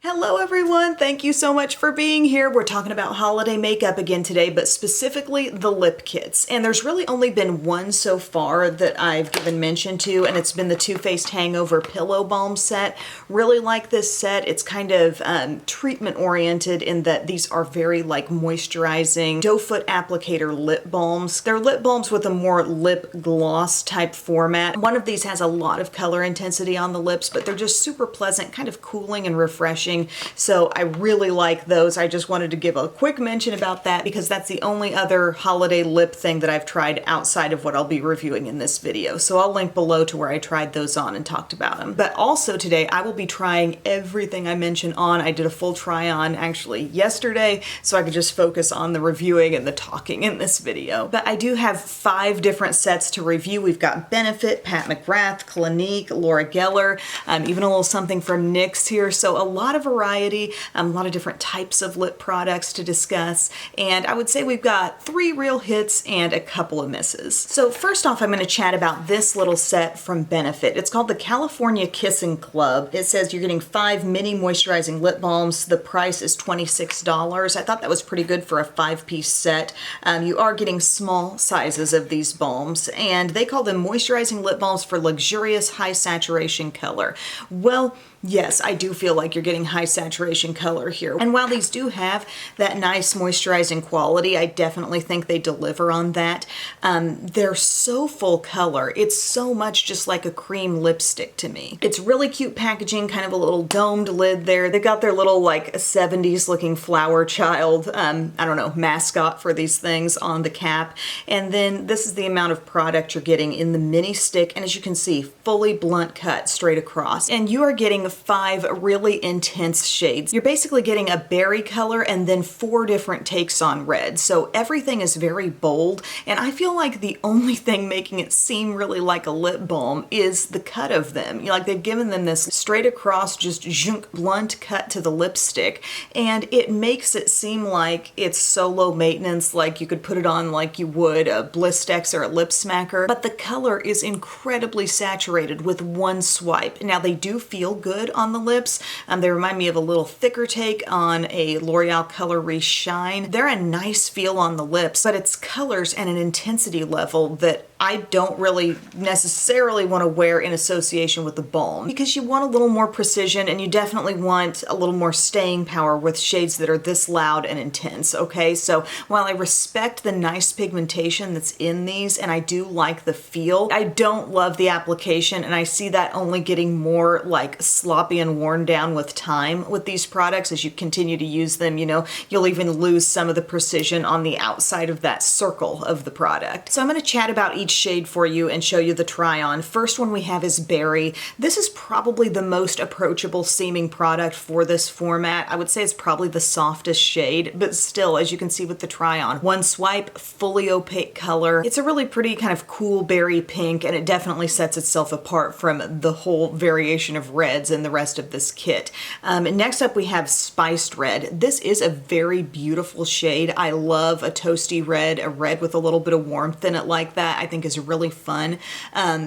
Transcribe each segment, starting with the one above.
Hello everyone, thank you so much for being here. We're talking about holiday makeup again today, but specifically the lip kits. And there's really only been one so far that I've given mention to, and it's been the Too Faced Hangover Pillow Balm set. Really like this set. It's kind of treatment oriented in that these are very like moisturizing doe foot applicator lip balms. They're lip balms with a more lip gloss type format. One of these has a lot of color intensity on the lips, but they're just super pleasant, kind of cooling and refreshing. So I really like those. I just wanted to give a quick mention about that because that's the only other holiday lip thing that I've tried outside of what I'll be reviewing in this video. So I'll link below to where I tried those on and talked about them. But also today I will be trying everything I mentioned on. I did a full try on actually yesterday so I could just focus on the reviewing and the talking in this video. But I do have 5 different sets to review. We've got Benefit, Pat McGrath, Clinique, Laura Geller, even a little something from NYX here. So a lot of variety, a lot of different types of lip products to discuss, and I would say we've got 3 real hits and a couple of misses. So first off, I'm going to chat about this little set from Benefit. It's called the California Kissing Club. It says you're getting 5 mini moisturizing lip balms. The price is $26. I thought that was pretty good for a 5-piece set. You are getting small sizes of these balms, and they call them moisturizing lip balms for luxurious high saturation color. Well, yes, I do feel like you're getting high saturation color here. And while these do have that nice moisturizing quality, I definitely think they deliver on that. They're so full color. It's so much just like a cream lipstick to me. It's really cute packaging, kind of a little domed lid there. They got their little like 70s looking flower child, I don't know, mascot for these things on the cap. And then this is the amount of product you're getting in the mini stick. And as you can see, fully blunt cut straight across. And you are getting 5 really intense shades. You're basically getting a berry color and then 4 different takes on red. So everything is very bold, and I feel like the only thing making it seem really like a lip balm is the cut of them. You know, like they've given them this straight across, just zhunk, blunt cut to the lipstick, and it makes it seem like it's so low maintenance, like you could put it on like you would a Blistex or a lip smacker, but the color is incredibly saturated with one swipe. Now they do feel good on the lips. They remind me of a little thicker take on a L'Oreal Color Re-Shine. They're a nice feel on the lips, but it's colors and an intensity level that I don't really necessarily want to wear in association with the balm, because you want a little more precision and you definitely want a little more staying power with shades that are this loud and intense, okay? So while I respect the nice pigmentation that's in these and I do like the feel, I don't love the application, and I see that only getting more like sloppy and worn down with time with these products. As you continue to use them, you know, you'll even lose some of the precision on the outside of that circle of the product. So I'm going to chat about each shade for you and show you the try on. First one we have is Berry. This is probably the most approachable seeming product for this format. I would say it's probably the softest shade, but still, as you can see with the try on, one swipe, fully opaque color. It's a really pretty kind of cool berry pink, and it definitely sets itself apart from the whole variation of reds in the rest of this kit. Next up we have Spiced Red. This is a very beautiful shade. I love a toasty red, a red with a little bit of warmth in it like that. I think is really fun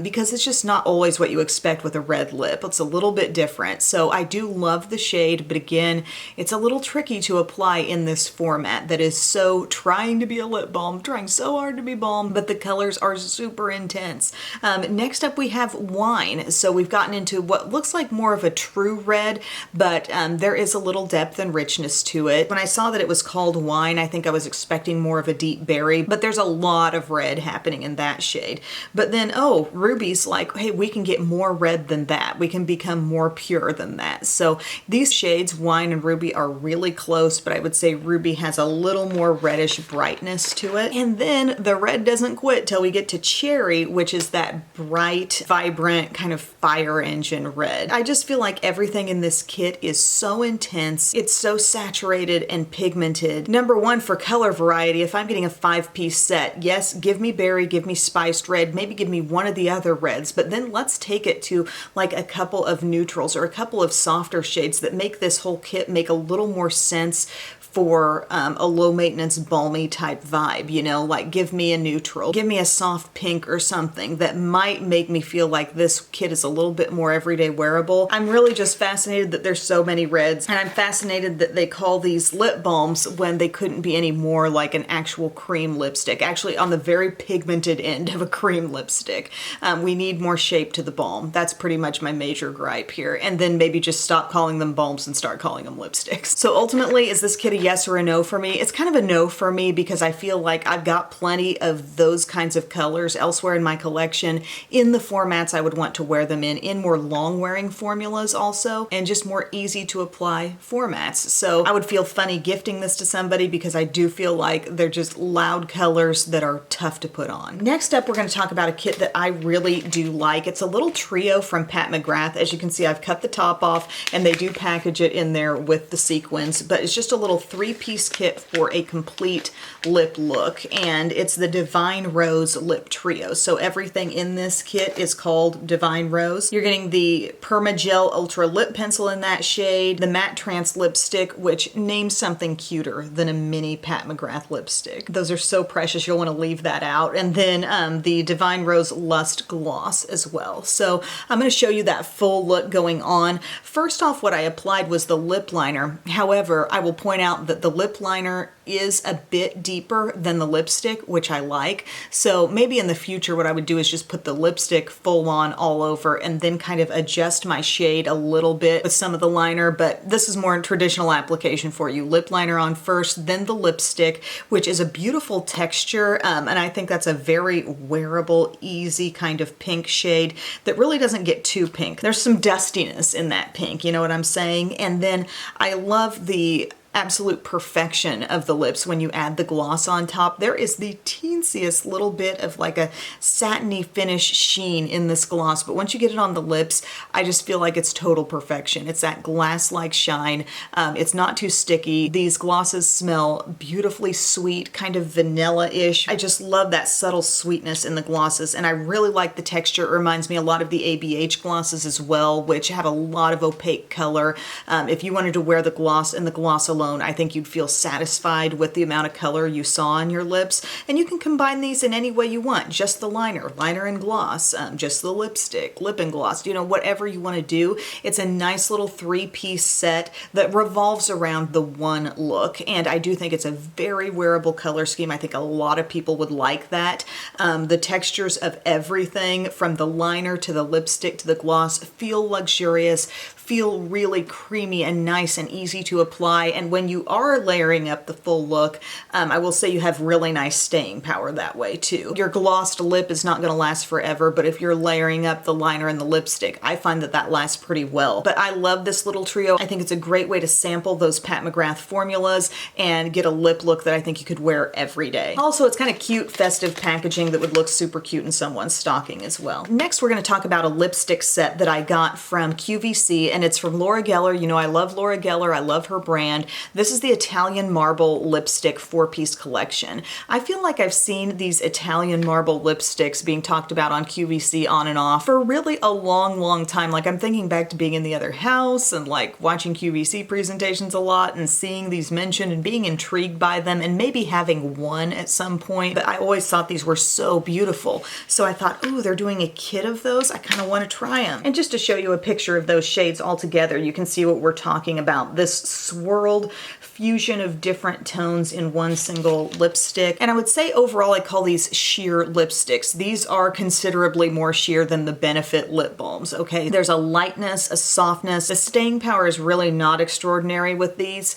because it's just not always what you expect with a red lip. It's a little bit different. So I do love the shade, but again, it's a little tricky to apply in this format that is so trying to be a lip balm, trying so hard to be balm, but the colors are super intense. Next up we have Wine. So we've gotten into what looks like more of a true red, but there is a little depth and richness to it. When I saw that it was called Wine, I think I was expecting more of a deep berry, but there's a lot of red happening in that shade. But then, oh, Ruby's like, hey, we can get more red than that. We can become more pure than that. So these shades, Wine and Ruby, are really close, but I would say Ruby has a little more reddish brightness to it. And then the red doesn't quit till we get to Cherry, which is that bright, vibrant kind of fire engine red. I just feel like everything in this kit is so intense because it's so saturated and pigmented. Number one, for color variety, if I'm getting a 5-piece set, yes, give me berry, give me spiced red, maybe give me one of the other reds, but then let's take it to like a couple of neutrals or a couple of softer shades that make this whole kit make a little more sense for a low maintenance balmy type vibe, you know, like give me a neutral, give me a soft pink or something that might make me feel like this kit is a little bit more everyday wearable. I'm really just fascinated that there's so many reds, and I'm fascinated that they call these lip balms when they couldn't be any more like an actual cream lipstick, actually on the very pigmented end of a cream lipstick. We need more shape to the balm. That's pretty much my major gripe here. And then maybe just stop calling them balms and start calling them lipsticks. So ultimately, is this kit a yes or a no for me? It's kind of a no for me because I feel like I've got plenty of those kinds of colors elsewhere in my collection in the formats I would want to wear them in more long wearing formulas also, and just more easy to apply formats. So I would feel funny gifting this to somebody because I do feel like they're just loud colors that are tough to put on. Next up, we're going to talk about a kit that I really do like. It's a little trio from Pat McGrath. As you can see, I've cut the top off and they do package it in there with the sequins, but it's just a little 3-piece kit for a complete lip look, and it's the Divine Rose Lip Trio. So everything in this kit is called Divine Rose. You're getting the Permagel Ultra Lip Pencil in that shade, the Matte Trance Lipstick, which names something cuter than a mini Pat McGrath lipstick. Those are so precious, you'll want to leave that out. And then the Divine Rose Lust Gloss as well. So I'm going to show you that full look going on. First off, what I applied was the lip liner. However, I will point out that the lip liner is a bit deeper than the lipstick, which I like. So maybe in the future what I would do is just put the lipstick full on all over and then kind of adjust my shade a little bit with some of the liner, but this is more a traditional application for you. Lip liner on first, then the lipstick, which is a beautiful texture, and I think that's a very wearable, easy kind of pink shade that really doesn't get too pink. There's some dustiness in that pink, you know what I'm saying? And then I love the absolute perfection of the lips when you add the gloss on top. There is the teensiest little bit of like a satiny finish sheen in this gloss, but once you get it on the lips, I just feel like it's total perfection. It's that glass-like shine. It's not too sticky. These glosses smell beautifully sweet, kind of vanilla-ish. I just love that subtle sweetness in the glosses, and I really like the texture. It reminds me a lot of the ABH glosses as well, which have a lot of opaque color. If you wanted to wear the gloss and the gloss alone, I think you'd feel satisfied with the amount of color you saw on your lips. And you can combine these in any way you want. Just the liner and gloss, just the lipstick, lip and gloss, you know, whatever you want to do. It's a nice little 3-piece set that revolves around the one look. And I do think it's a very wearable color scheme. I think a lot of people would like that. The textures of everything from the liner to the lipstick to the gloss feel luxurious, feel really creamy and nice and easy to apply. And when you are layering up the full look, I will say you have really nice staying power that way too. Your glossed lip is not going to last forever, but if you're layering up the liner and the lipstick, I find that that lasts pretty well. But I love this little trio. I think it's a great way to sample those Pat McGrath formulas and get a lip look that I think you could wear every day. Also, it's kind of cute, festive packaging that would look super cute in someone's stocking as well. Next, we're going to talk about a lipstick set that I got from QVC, and it's from Laura Geller. You know, I love Laura Geller. I love her brand. This is the Italian Marble Lipstick 4-piece collection. I feel like I've seen these Italian marble lipsticks being talked about on QVC on and off for really a long time. Like, I'm thinking back to being in the other house and like watching QVC presentations a lot and seeing these mentioned and being intrigued by them and maybe having one at some point. But I always thought these were so beautiful. So I thought, ooh, they're doing a kit of those. I kind of want to try them. And just to show you a picture of those shades all together, you can see what we're talking about. This swirled fusion of different tones in one single lipstick. And I would say overall I call these sheer lipsticks. These are considerably more sheer than the Benefit lip balms, okay? There's a lightness, a softness. The staying power is really not extraordinary with these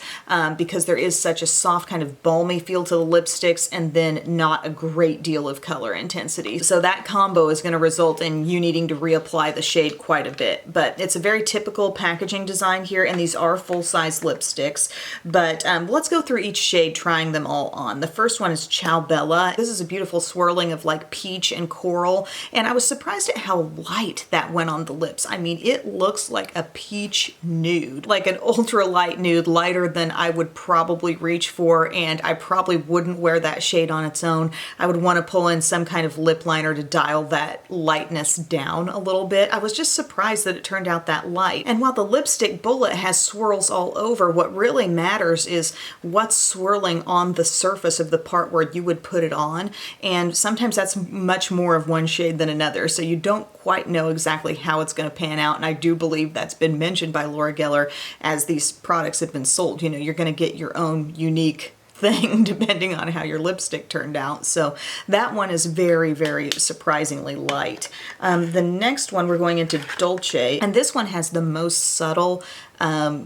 because there is such a soft kind of balmy feel to the lipsticks and then not a great deal of color intensity. So that combo is going to result in you needing to reapply the shade quite a bit. But it's a very typical cool packaging design here, and these are full-size lipsticks, but let's go through each shade, trying them all on. The first one is Ciao Bella. This is a beautiful swirling of like peach and coral, and I was surprised at how light that went on the lips. I mean, it looks like a peach nude, like an ultra light nude, lighter than I would probably reach for, and I probably wouldn't wear that shade on its own. I would want to pull in some kind of lip liner to dial that lightness down a little bit. I was just surprised that it turned out that light. And while the lipstick bullet has swirls all over, what really matters is what's swirling on the surface of the part where you would put it on, and sometimes that's much more of one shade than another, so you don't quite know exactly how it's going to pan out. And I do believe that's been mentioned by Laura Geller as these products have been sold. You know, you're going to get your own unique thing depending on how your lipstick turned out. So that one is very, very surprisingly light. The next one, we're going into Dolce, and this one has the most subtle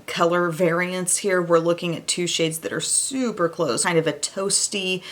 color variance here. We're looking at two shades that are super close, kind of a toasty,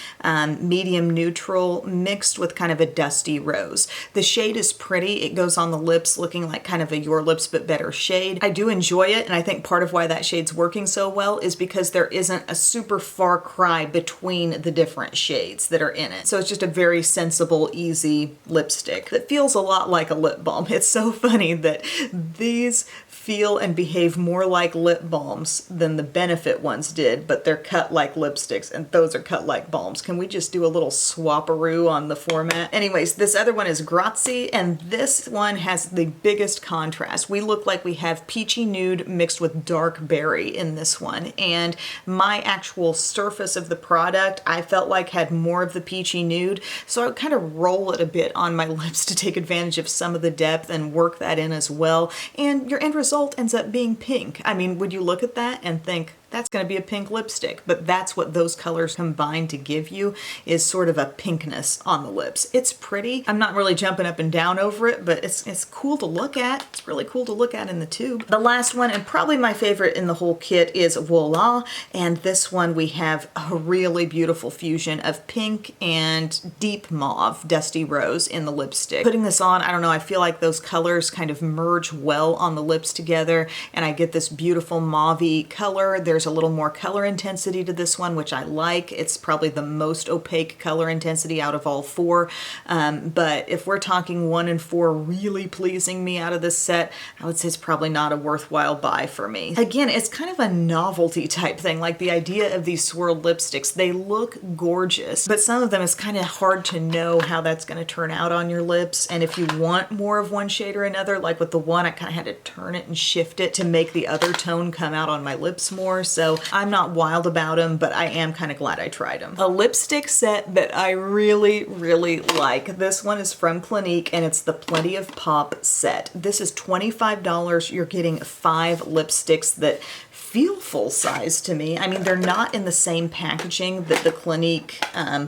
medium neutral mixed with kind of a dusty rose. The shade is pretty. It goes on the lips looking like kind of a Your Lips But Better shade. I do enjoy it, and I think part of why that shade's working so well is because there isn't a super far cry between the different shades that are in it. So it's just a very sensible, easy lipstick that feels a lot like a lip balm. It's so funny that these feel and behave more like lip balms than the Benefit ones did, but they're cut like lipsticks, and those are cut like balms. Can we just do a little swapperoo on the format? Anyways, this other one is Grazie, and this one has the biggest contrast. We look like we have peachy nude mixed with dark berry in this one, and my actual surface of the product I felt like had more of the peachy nude, so I would kind of roll it a bit on my lips to take advantage of some of the depth and work that in as well, and your end result ends up being pink. I mean, would you look at that and think, that's going to be a pink lipstick? But that's what those colors combine to give you, is sort of a pinkness on the lips. It's pretty. I'm not really jumping up and down over it, but it's cool to look at. It's really cool to look at in the tube. The last one, and probably my favorite in the whole kit, is Voila. And this one we have a really beautiful fusion of pink and deep mauve, dusty rose in the lipstick. Putting this on, I don't know, I feel like those colors kind of merge well on the lips together, and I get this beautiful mauve-y color. There's a little more color intensity to this one, which I like. It's probably the most opaque color intensity out of all four. But if we're talking 1 and 4 really pleasing me out of this set, I would say it's probably not a worthwhile buy for me. Again, it's kind of a novelty type thing, like the idea of these swirled lipsticks. They look gorgeous, but some of them is kind of hard to know how that's going to turn out on your lips. And if you want more of one shade or another, like with the one, I kind of had to turn it and shift it to make the other tone come out on my lips more. So I'm not wild about them, but I am kind of glad I tried them. A lipstick set that I really, really like. This one is from Clinique, and it's the Plenty of Pop set. This is $25. You're getting 5 lipsticks that feel full size to me. I mean, they're not in the same packaging that the Clinique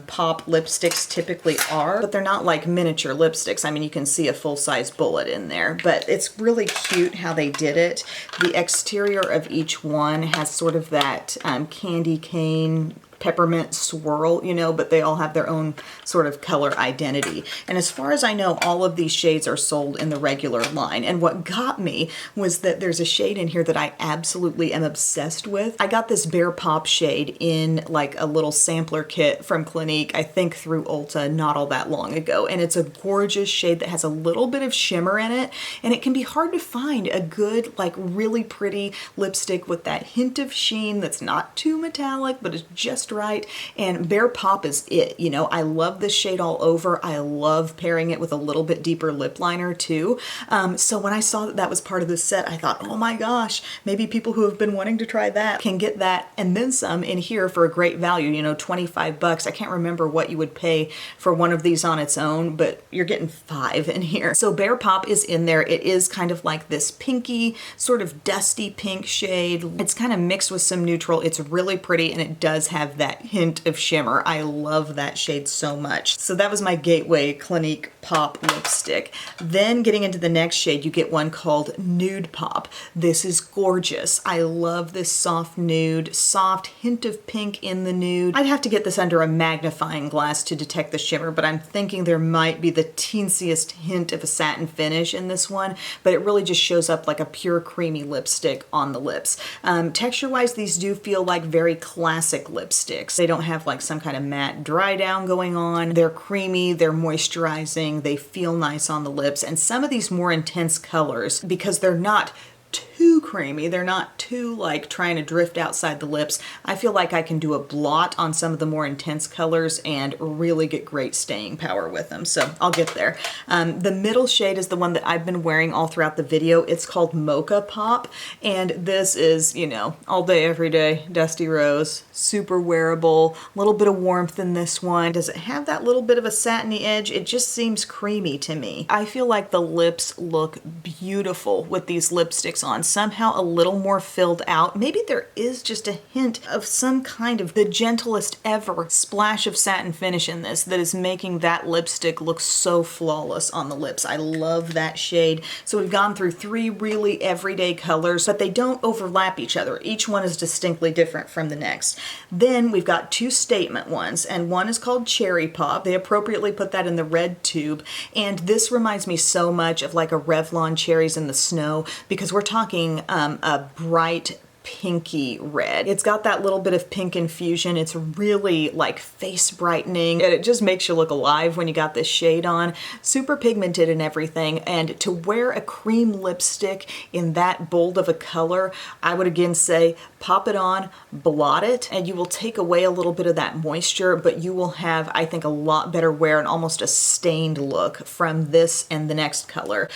Pop lipsticks typically are, but they're not like miniature lipsticks. I mean, you can see a full-size bullet in there, but it's really cute how they did it. The exterior of each one has sort of that candy cane peppermint swirl, you know, but they all have their own sort of color identity. And as far as I know, all of these shades are sold in the regular line. And what got me was that there's a shade in here that I absolutely am obsessed with. I got this Bare Pop shade in like a little sampler kit from Clinique, I think through Ulta not all that long ago. And it's a gorgeous shade that has a little bit of shimmer in it. And it can be hard to find a good, like really pretty lipstick with that hint of sheen that's not too metallic, but is just right. And Bare Pop is it. You know, I love this shade all over. I love pairing it with a little bit deeper lip liner too. So when I saw that that was part of this set, I thought, oh my gosh, maybe people who have been wanting to try that can get that and then some in here for a great value, you know, 25 bucks. I can't remember what you would pay for one of these on its own, but you're getting 5 in here. So Bare Pop is in there. It is kind of like this pinky, sort of dusty pink shade. It's kind of mixed with some neutral. It's really pretty, and it does have have that hint of shimmer. I love that shade so much. So that was my gateway Clinique Pop lipstick. Then getting into the next shade, you get one called Nude Pop. This is gorgeous. I love this soft nude, soft hint of pink in the nude. I'd have to get this under a magnifying glass to detect the shimmer, but I'm thinking there might be the teensiest hint of a satin finish in this one, but it really just shows up like a pure creamy lipstick on the lips. Texture-wise, these do feel like very classic lipsticks. They don't have like some kind of matte dry down going on. They're creamy, they're moisturizing, they feel nice on the lips, and some of these more intense colors, because they're not too creamy, they're not too like trying to drift outside the lips, I feel like I can do a blot on some of the more intense colors and really get great staying power with them. So I'll get there. The middle shade is the one that I've been wearing all throughout the video. It's called Mocha Pop, and this is, you know, all day, every day, dusty rose, super wearable, a little bit of warmth in this one. Does it have that little bit of a satiny edge? It just seems creamy to me. I feel like the lips look beautiful with these lipsticks on, somehow a little more filled out. Maybe there is just a hint of some kind of the gentlest ever splash of satin finish in this that is making that lipstick look so flawless on the lips. I love that shade. So we've gone through three really everyday colors, but they don't overlap each other. Each one is distinctly different from the next. Then we've got two statement ones, and one is called Cherry Pop. They appropriately put that in the red tube, and this reminds me so much of like a Revlon Cherries in the Snow, because we're talking a bright pinky red. It's got that little bit of pink infusion. It's really like face brightening, and it just makes you look alive when you got this shade on. Super pigmented and everything, and to wear a cream lipstick in that bold of a color, I would again say pop it on, blot it, and you will take away a little bit of that moisture, but you will have, I think, a lot better wear and almost a stained look from this and the next color.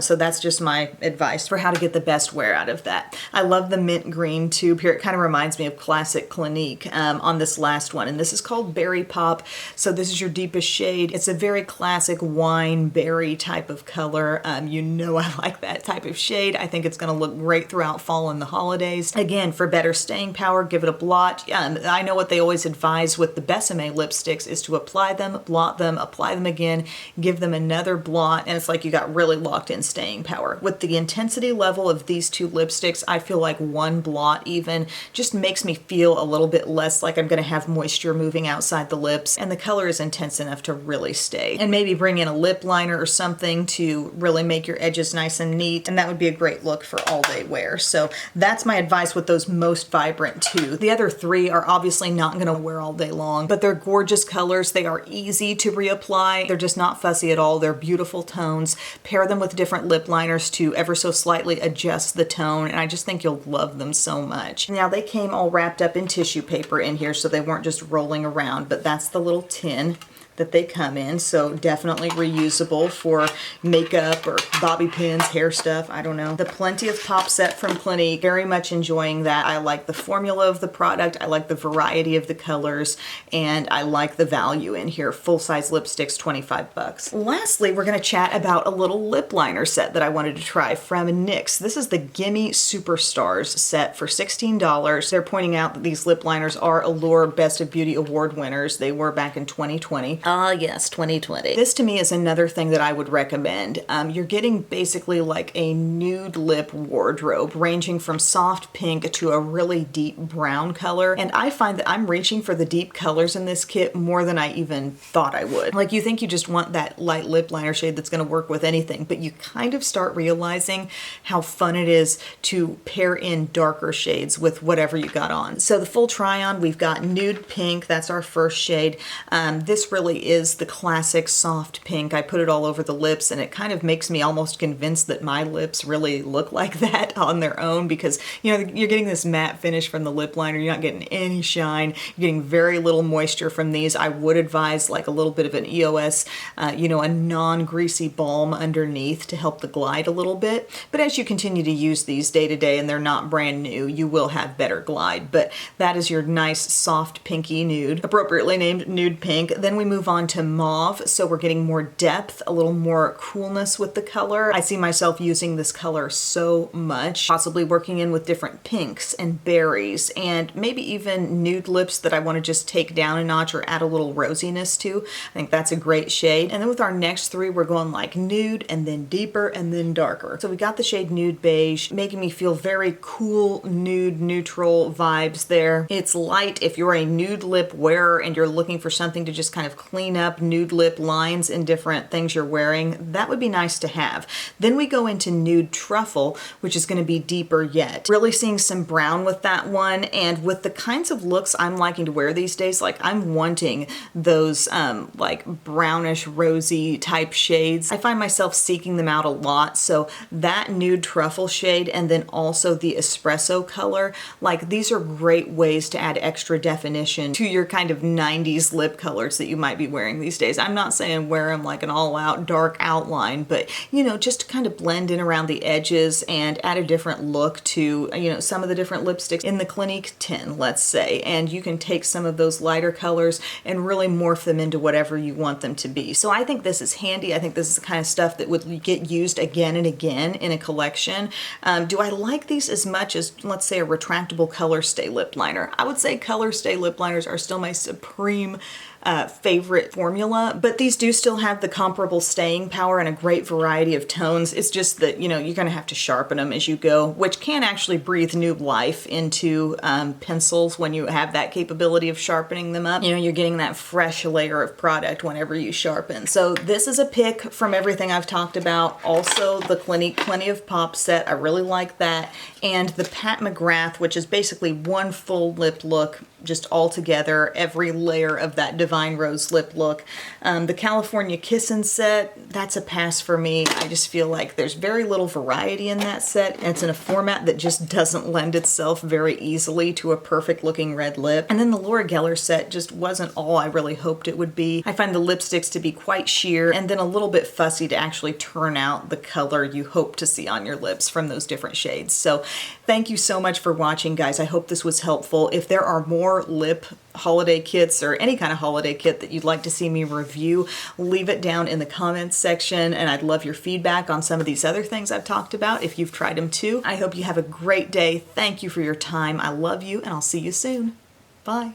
So that's just my advice for how to get the best wear out of that. I love the mint green tube here. It kind of reminds me of classic Clinique on this last one, and this is called Berry Pop. So this is your deepest shade. It's a very classic wine berry type of color. You know I like that type of shade. I think it's going to look great throughout fall and the holidays. Again, for better staying power, give it a blot. I know what they always advise with the Besame lipsticks is to apply them, blot them, apply them again, give them another blot, and it's like you got really locked in staying power. With the intensity level of these two lipsticks, I feel like one blot even just makes me feel a little bit less like I'm going to have moisture moving outside the lips, and the color is intense enough to really stay. And maybe bring in a lip liner or something to really make your edges nice and neat, and that would be a great look for all day wear. So that's my advice with those most vibrant two. The other three are obviously not going to wear all day long, but they're gorgeous colors. They are easy to reapply. They're just not fussy at all. They're beautiful tones. Pair them with different lip liners to ever so slightly adjust the tone, and I just think you'll love them so much. Now they came all wrapped up in tissue paper in here, so they weren't just rolling around, but that's the little tin that they come in, so definitely reusable for makeup or bobby pins, hair stuff, I don't know. The Plenty of Pop set from Clinique, very much enjoying that. I like the formula of the product, I like the variety of the colors, and I like the value in here. Full-size lipsticks, 25 bucks. Lastly, we're gonna chat about a little lip liner set that I wanted to try from NYX. This is the Gimme Superstars set for $16. They're pointing out that these lip liners are Allure Best of Beauty Award winners. They were back in 2020. Ah, yes, 2020. This to me is another thing that I would recommend. You're getting basically like a nude lip wardrobe ranging from soft pink to a really deep brown color. And I find that I'm reaching for the deep colors in this kit more than I even thought I would. Like you think you just want that light lip liner shade that's gonna work with anything, but you kind of start realizing how fun it is to pair in darker shades with whatever you got on. So the full try on, we've got nude pink, that's our first shade. This really is the classic soft pink. I put it all over the lips, and it kind of makes me almost convinced that my lips really look like that on their own, because you know you're getting this matte finish from the lip liner, you're not getting any shine, you're getting very little moisture from these. I would advise like a little bit of an EOS, you know, a non-greasy balm underneath to help the glide a little bit. But as you continue to use these day to day and they're not brand new, you will have better glide. But that is your nice soft pinky nude, appropriately named nude pink. Then we move move on to mauve, so we're getting more depth, a little more coolness with the color. I see myself using this color so much, possibly working in with different pinks and berries, and maybe even nude lips that I want to just take down a notch or add a little rosiness to. I think that's a great shade. And then with our next three, we're going like nude and then deeper and then darker. So we got the shade Nude Beige, making me feel very cool, nude, neutral vibes there. It's light if you're a nude lip wearer and you're looking for something to just kind of clean up nude lip lines in different things you're wearing. That would be nice to have. Then we go into Nude Truffle, which is going to be deeper yet. Really seeing some brown with that one, and with the kinds of looks I'm liking to wear these days, like I'm wanting those like brownish rosy type shades. I find myself seeking them out a lot, so that Nude Truffle shade and then also the espresso color, like these are great ways to add extra definition to your kind of 90s lip colors that you might be wearing these days. I'm not saying wear them like an all-out dark outline, but you know, just to kind of blend in around the edges and add a different look to, you know, some of the different lipsticks in the Clinique tin, let's say, and you can take some of those lighter colors and really morph them into whatever you want them to be. So I think this is handy. I think this is the kind of stuff that would get used again and again in a collection. Do I like these as much as, let's say, a retractable Color Stay lip liner? I would say Color Stay lip liners are still my supreme favorite formula, but these do still have the comparable staying power and a great variety of tones. It's just that, you know, you're going to have to sharpen them as you go, which can actually breathe new life into pencils when you have that capability of sharpening them up. You know, you're getting that fresh layer of product whenever you sharpen. So this is a pick from everything I've talked about. Also, the Clinique Plenty of Pop set, I really like that. And the Pat McGrath, which is basically one full lip look, just all together, every layer of that Divine Rose lip look. The California Kissin' set, that's a pass for me. I just feel like there's very little variety in that set, and it's in a format that just doesn't lend itself very easily to a perfect looking red lip. And then the Laura Geller set just wasn't all I really hoped it would be. I find the lipsticks to be quite sheer and then a little bit fussy to actually turn out the color you hope to see on your lips from those different shades. So thank you so much for watching, guys. I hope this was helpful. If there are more lip holiday kits or any kind of holiday kit that you'd like to see me review, leave it down in the comments section, and I'd love your feedback on some of these other things I've talked about if you've tried them too. I hope you have a great day. Thank you for your time. I love you, and I'll see you soon. Bye.